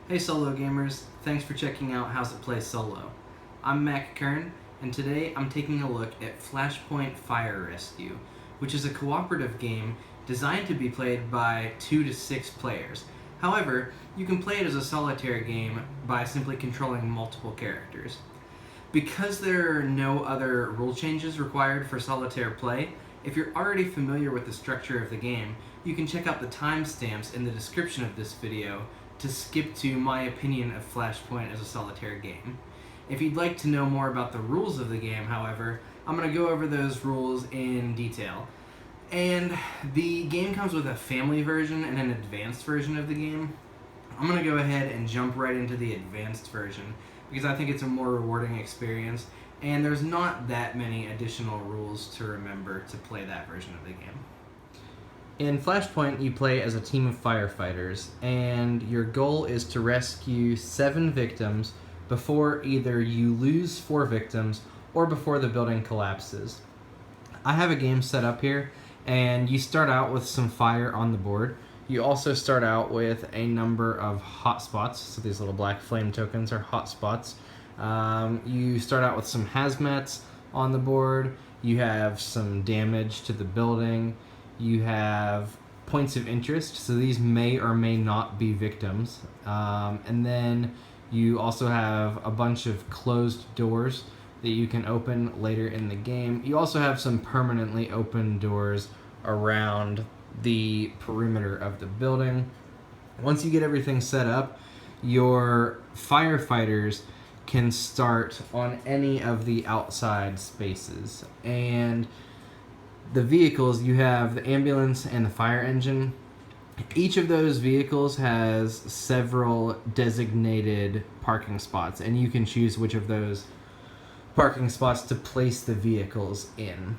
Hey solo gamers, thanks for checking out How's It Play Solo. I'm Mac Kern, and today I'm taking a look at Flashpoint Fire Rescue, which is a cooperative game designed to be played by 2 to 6 players. However, you can play it as a solitaire game by simply controlling multiple characters. Because there are no other rule changes required for solitaire play, if you're already familiar with the structure of the game, you can check out the timestamps in the description of this video to skip to my opinion of Flashpoint as a solitaire game. If you'd like to know more about the rules of the game, however, I'm going to go over those rules in detail. And the game comes with a family version and an advanced version of the game. I'm going to go ahead and jump right into the advanced version because I think it's a more rewarding experience and there's not that many additional rules to remember to play that version of the game. In Flashpoint, you play as a team of firefighters, and your goal is to rescue 7 victims before either you lose 4 victims or before the building collapses. I have a game set up here, and you start out with some fire on the board. You also start out with a number of hotspots, so these little black flame tokens are hotspots. You start out with some hazmats on the board. You have some damage to the building. You have points of interest, so these may or may not be victims. And then you also have a bunch of closed doors that you can open later in the game. You also have some permanently open doors around the perimeter of the building. Once you get everything set up, your firefighters can start on any of the outside spaces. And the vehicles, you have the ambulance and the fire engine. Each of those vehicles has several designated parking spots, and you can choose which of those parking spots to place the vehicles in.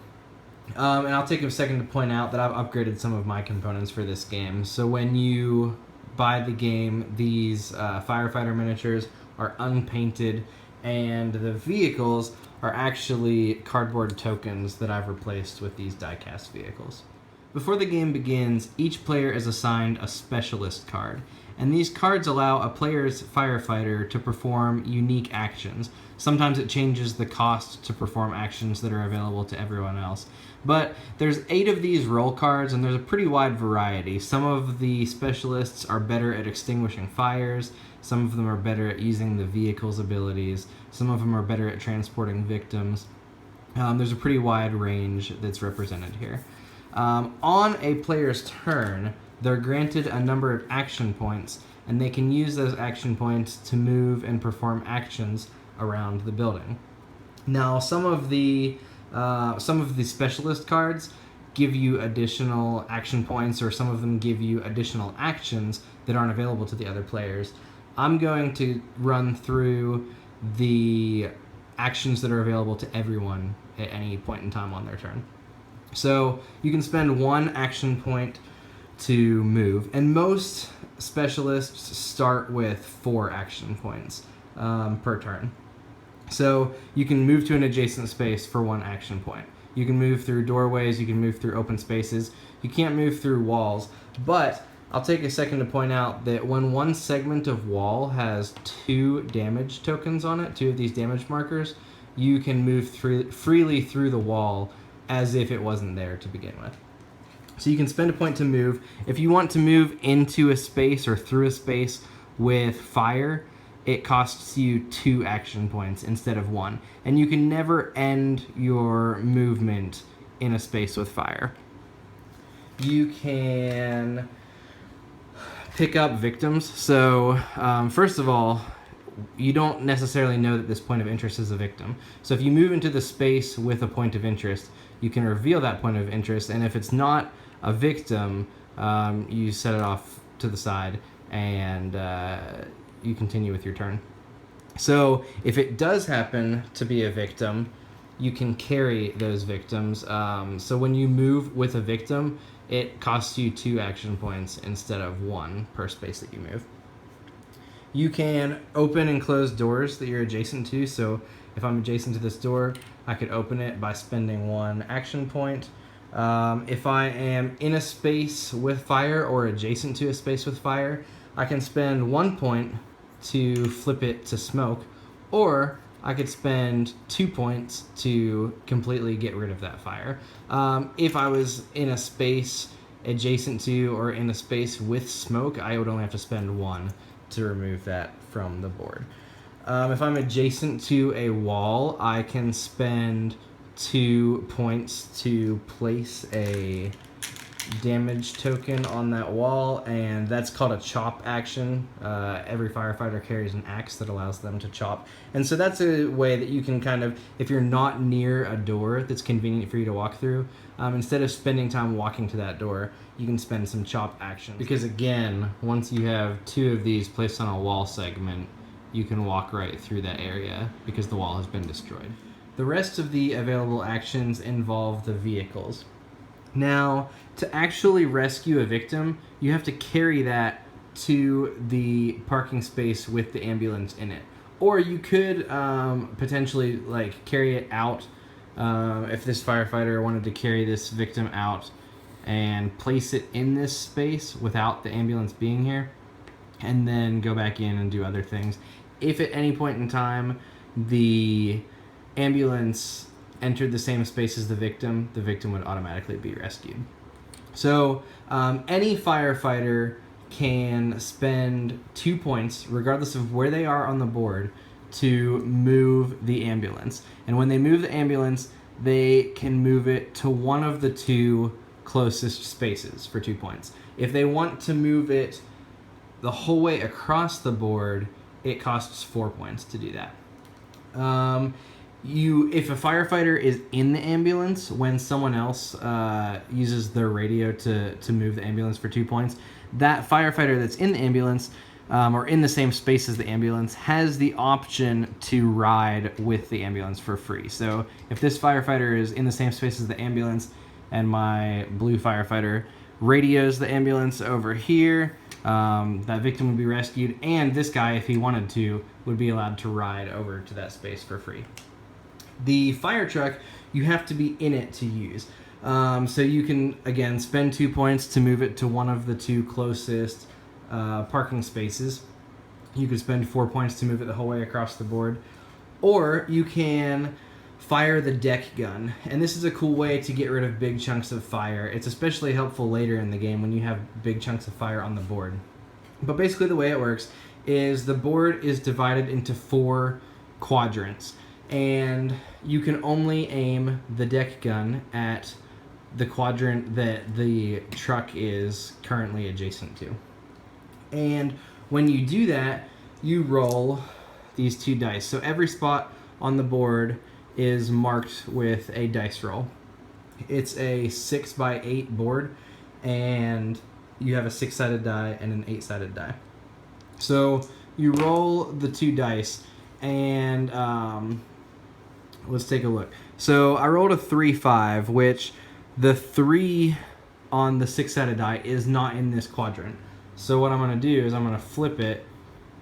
And I'll take a second to point out that I've upgraded some of my components for this game. So when you buy the game, these firefighter miniatures are unpainted, and the vehicles are actually cardboard tokens that I've replaced with these die-cast vehicles. Before the game begins, each player is assigned a specialist card, and these cards allow a player's firefighter to perform unique actions. Sometimes it changes the cost to perform actions that are available to everyone else. But there's 8 of these role cards, and there's a pretty wide variety. Some of the specialists are better at extinguishing fires, some of them are better at using the vehicle's abilities, some of them are better at transporting victims. There's a pretty wide range that's represented here. On a player's turn, they're granted a number of action points, and they can use those action points to move and perform actions around the building. Now, some of the specialist cards give you additional action points, or some of them give you additional actions that aren't available to the other players. I'm going to run through the actions that are available to everyone at any point in time on their turn. So you can spend 1 action point to move, and most specialists start with 4 action points per turn. So you can move to an adjacent space for 1 action point. You can move through doorways, you can move through open spaces. You can't move through walls, but I'll take a second to point out that when one segment of wall has 2 damage tokens on it, 2 of these damage markers, you can move freely through the wall as if it wasn't there to begin with. So you can spend a point to move. If you want to move into a space or through a space with fire, it costs you 2 action points instead of 1. And you can never end your movement in a space with fire. You can pick up victims. So first of all, you don't necessarily know that this point of interest is a victim. So if you move into the space with a point of interest, you can reveal that point of interest, and if it's not a victim, you set it off to the side and you continue with your turn. So if it does happen to be a victim, you can carry those victims. So when you move with a victim, it costs you 2 action points instead of 1 per space that you move. You can open and close doors that you're adjacent to. So if I'm adjacent to this door, I could open it by spending 1 action point. If I am in a space with fire or adjacent to a space with fire, I can spend 1 point to flip it to smoke, or I could spend 2 points to completely get rid of that fire. If I was in a space adjacent to or in a space with smoke, I would only have to spend 1 to remove that from the board. If I'm adjacent to a wall, I can spend 2 points to place a damage token on that wall, and that's called a chop action. Every firefighter carries an axe that allows them to chop, and so that's a way that you can kind of, if you're not near a door that's convenient for you to walk through, instead of spending time walking to that door, you can spend some chop action. Because again, once you have 2 of these placed on a wall segment, you can walk right through that area because the wall has been destroyed. The rest of the available actions involve the vehicles. Now, to actually rescue a victim, you have to carry that to the parking space with the ambulance in it. Or you could potentially like carry it out if this firefighter wanted to carry this victim out and place it in this space without the ambulance being here, and then go back in and do other things. If at any point in time the ambulance entered the same space as the victim would automatically be rescued. So any firefighter can spend 2 points, regardless of where they are on the board, to move the ambulance. And when they move the ambulance, they can move it to one of the 2 closest spaces for 2 points. If they want to move it the whole way across the board, it costs 4 points to do that. If a firefighter is in the ambulance when someone else uses their radio to move the ambulance for 2 points, that firefighter that's in the ambulance or in the same space as the ambulance has the option to ride with the ambulance for free. So if this firefighter is in the same space as the ambulance and my blue firefighter radios the ambulance over here, that victim would be rescued, and this guy, if he wanted to, would be allowed to ride over to that space for free. The fire truck, you have to be in it to use. So you can, again, spend 2 points to move it to one of the 2 closest parking spaces. You could spend 4 points to move it the whole way across the board. Or you can fire the deck gun. And this is a cool way to get rid of big chunks of fire. It's especially helpful later in the game when you have big chunks of fire on the board. But basically the way it works is the board is divided into 4 quadrants. And you can only aim the deck gun at the quadrant that the truck is currently adjacent to. And when you do that, you roll these 2 dice. So every spot on the board is marked with a dice roll. It's a 6x8 board, and you have a 6-sided die and an 8-sided die. So you roll the 2 dice, and let's take a look. So I rolled a 3-5, which the 3 on the 6-sided die is not in this quadrant. So what I'm going to do is I'm going to flip it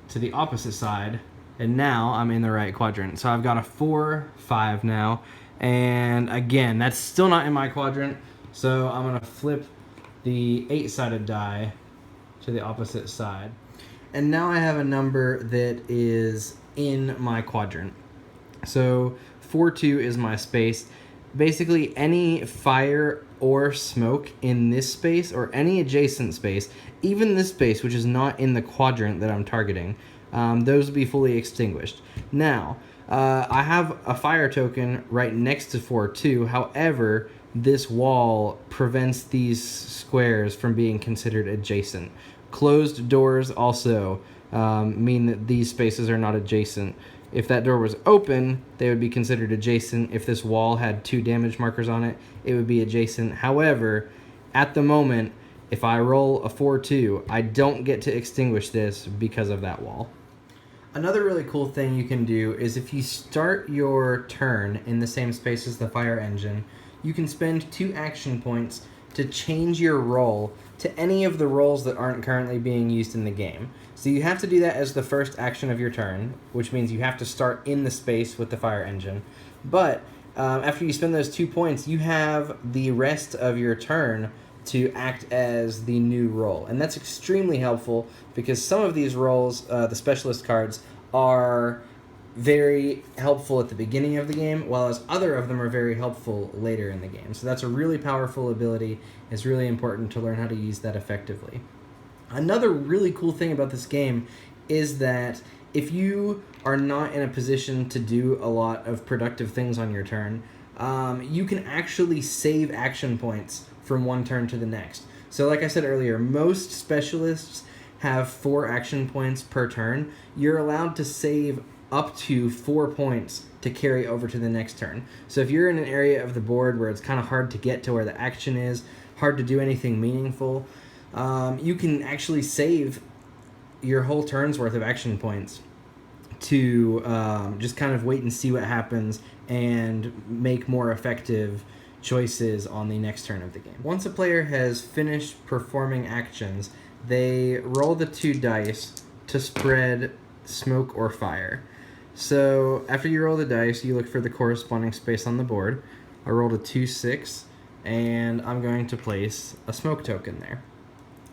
to the opposite side, and now I'm in the right quadrant. So I've got a 4-5 now, and again, that's still not in my quadrant. So I'm going to flip the 8-sided die to the opposite side. And now I have a number that is in my quadrant. So 4-2 is my space. Basically, any fire or smoke in this space or any adjacent space, even this space, which is not in the quadrant that I'm targeting, those will be fully extinguished. Now, I have a fire token right next to 4-2. However, this wall prevents these squares from being considered adjacent. Closed doors also mean that these spaces are not adjacent. If that door was open, they would be considered adjacent. If this wall had 2 damage markers on it, it would be adjacent. However, at the moment, if I roll a 4-2, I don't get to extinguish this because of that wall. Another really cool thing you can do is if you start your turn in the same space as the fire engine, you can spend 2 action points to change your roll to any of the rolls that aren't currently being used in the game. So you have to do that as the first action of your turn, which means you have to start in the space with the fire engine. But after you spend those 2 points, you have the rest of your turn to act as the new role. And that's extremely helpful because some of these roles, the specialist cards, are very helpful at the beginning of the game, while as other of them are very helpful later in the game. So that's a really powerful ability. It's really important to learn how to use that effectively. Another really cool thing about this game is that if you are not in a position to do a lot of productive things on your turn, you can actually save action points from one turn to the next. So like I said earlier, most specialists have 4 action points per turn. You're allowed to save up to 4 points to carry over to the next turn. So if you're in an area of the board where it's kind of hard to get to where the action is, hard to do anything meaningful, you can actually save your whole turn's worth of action points to just kind of wait and see what happens and make more effective choices on the next turn of the game. Once a player has finished performing actions, they roll the 2 dice to spread smoke or fire. So after you roll the dice, you look for the corresponding space on the board. I rolled a 2-6, and I'm going to place a smoke token there.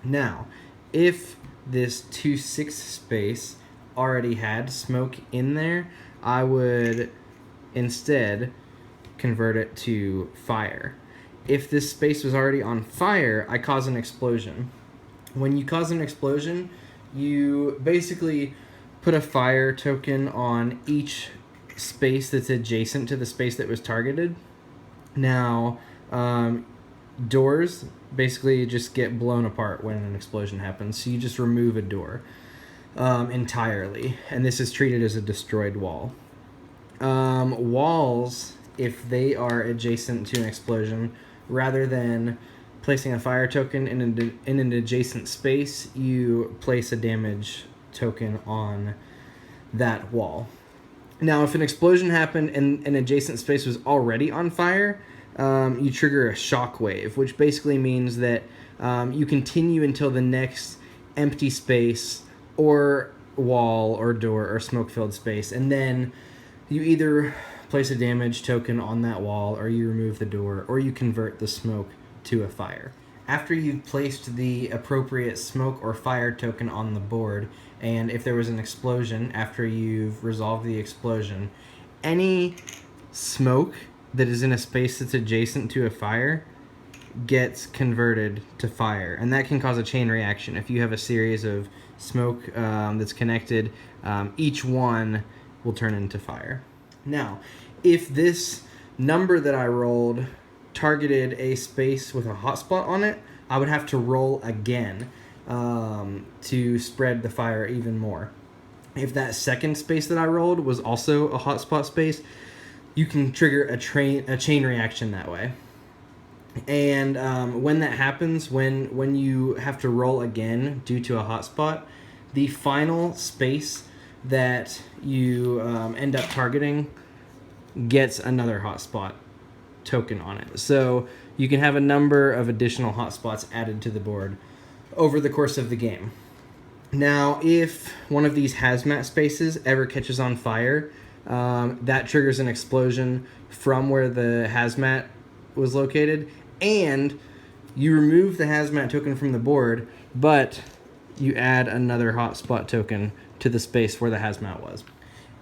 Now, if this 2-6 space already had smoke in there, I would instead convert it to fire. If this space was already on fire, I cause an explosion. When you cause an explosion, you basically put a fire token on each space that's adjacent to the space that was targeted. Now, doors basically just get blown apart when an explosion happens, so you just remove a door entirely, and this is treated as a destroyed wall. Walls, if they are adjacent to an explosion, rather than placing a fire token in an adjacent space, you place a damage token on that wall. Now, if an explosion happened and an adjacent space was already on fire, you trigger a shock wave, which basically means that you continue until the next empty space or wall or door or smoke-filled space, and then you either place a damage token on that wall, or you remove the door, or you convert the smoke to a fire. After you've placed the appropriate smoke or fire token on the board, and if there was an explosion after you've resolved the explosion, any smoke that is in a space that's adjacent to a fire gets converted to fire, and that can cause a chain reaction. If you have a series of smoke that's connected, each one will turn into fire. Now, if this number that I rolled targeted a space with a hotspot on it, I would have to roll again to spread the fire even more. If that second space that I rolled was also a hotspot space, you can trigger a chain reaction that way. And when that happens, when you have to roll again due to a hotspot, the final space that you end up targeting gets another hotspot token on it. So you can have a number of additional hotspots added to the board over the course of the game. Now, if one of these hazmat spaces ever catches on fire, that triggers an explosion from where the hazmat was located, and you remove the hazmat token from the board, but you add another hotspot token to the space where the hazmat was.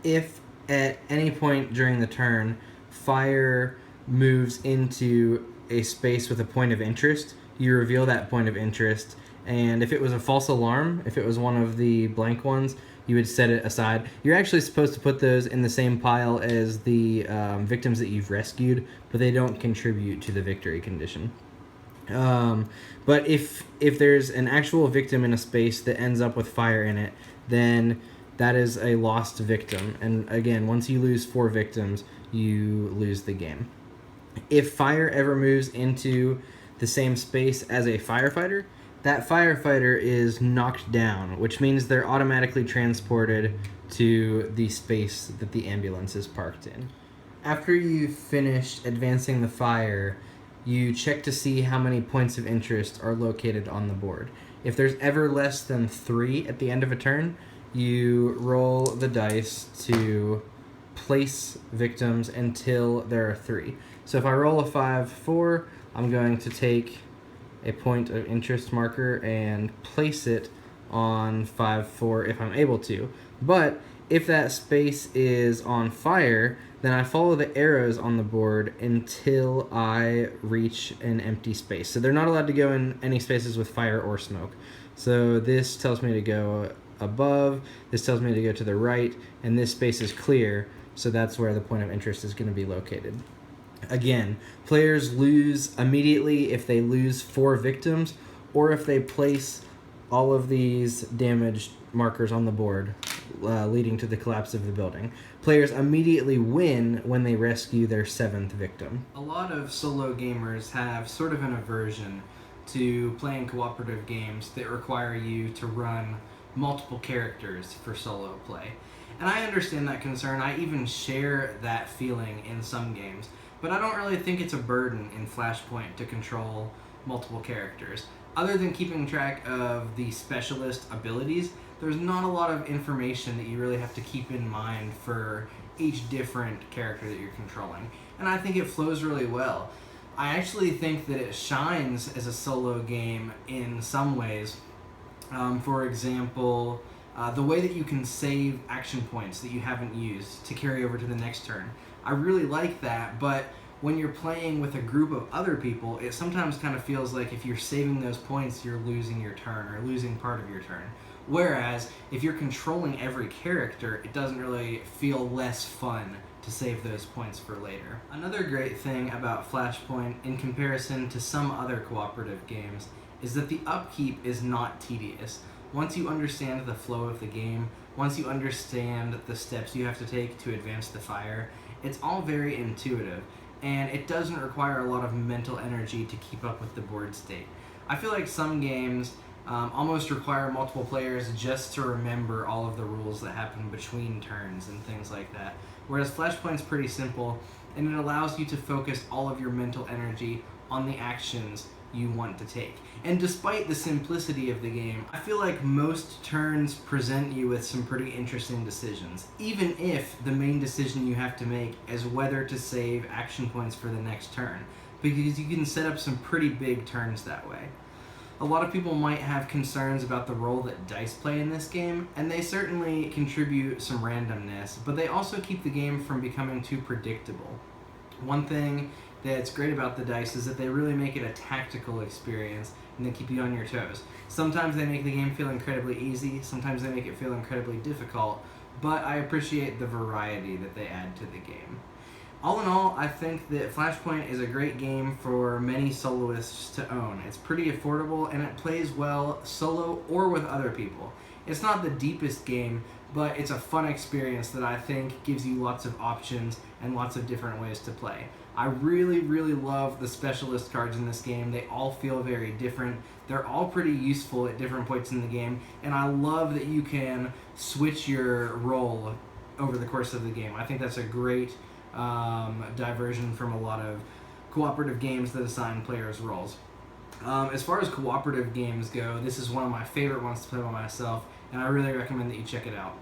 If at any point during the turn fire moves into a space with a point of interest, you reveal that point of interest, and if it was a false alarm, if it was one of the blank ones, you would set it aside. You're actually supposed to put those in the same pile as the victims that you've rescued, but they don't contribute to the victory condition. But if there's an actual victim in a space that ends up with fire in it, then that is a lost victim. And again, once you lose 4 victims, you lose the game. If fire ever moves into the same space as a firefighter, that firefighter is knocked down, which means they're automatically transported to the space that the ambulance is parked in. After you've finished advancing the fire, you check to see how many points of interest are located on the board. If there's ever less than 3 at the end of a turn, you roll the dice to place victims until there are 3. So if I roll a 5-4, I'm going to take a point of interest marker and place it on 5-4 if I'm able to. But if that space is on fire, then I follow the arrows on the board until I reach an empty space. So they're not allowed to go in any spaces with fire or smoke. So this tells me to go above, this tells me to go to the right, and this space is clear, so that's where the point of interest is going to be located. Again, players lose immediately if they lose 4 victims, or if they place all of these damaged markers on the board, leading to the collapse of the building. Players immediately win when they rescue their 7th victim. A lot of solo gamers have sort of an aversion to playing cooperative games that require you to run multiple characters for solo play. And I understand that concern. I even share that feeling in some games. But I don't really think it's a burden in Flashpoint to control multiple characters. Other than keeping track of the specialist abilities, there's not a lot of information that you really have to keep in mind for each different character that you're controlling. And I think it flows really well. I actually think that it shines as a solo game in some ways. For example, the way that you can save action points that you haven't used to carry over to the next turn. I really like that, but when you're playing with a group of other people, it sometimes kind of feels like if you're saving those points, you're losing your turn or losing part of your turn. Whereas, if you're controlling every character, it doesn't really feel less fun to save those points for later. Another great thing about Flashpoint, in comparison to some other cooperative games, is that the upkeep is not tedious. Once you understand the flow of the game, once you understand the steps you have to take to advance the fire, it's all very intuitive, and it doesn't require a lot of mental energy to keep up with the board state. I feel like some games almost require multiple players just to remember all of the rules that happen between turns and things like that. Whereas Flashpoint's pretty simple, and it allows you to focus all of your mental energy on the actions you want to take. And despite the simplicity of the game, I feel like most turns present you with some pretty interesting decisions, even if the main decision you have to make is whether to save action points for the next turn, because you can set up some pretty big turns that way. A lot of people might have concerns about the role that dice play in this game, and they certainly contribute some randomness, but they also keep the game from becoming too predictable. One thing that's great about the dice is that they really make it a tactical experience and they keep you on your toes. Sometimes they make the game feel incredibly easy, sometimes they make it feel incredibly difficult, but I appreciate the variety that they add to the game. All in all, I think that Flashpoint is a great game for many soloists to own. It's pretty affordable and it plays well solo or with other people. It's not the deepest game, but it's a fun experience that I think gives you lots of options and lots of different ways to play. I really, really love the specialist cards in this game. They all feel very different. They're all pretty useful at different points in the game, and I love that you can switch your role over the course of the game. I think that's a great diversion from a lot of cooperative games that assign players roles. As far as cooperative games go, this is one of my favorite ones to play by myself, and I really recommend that you check it out.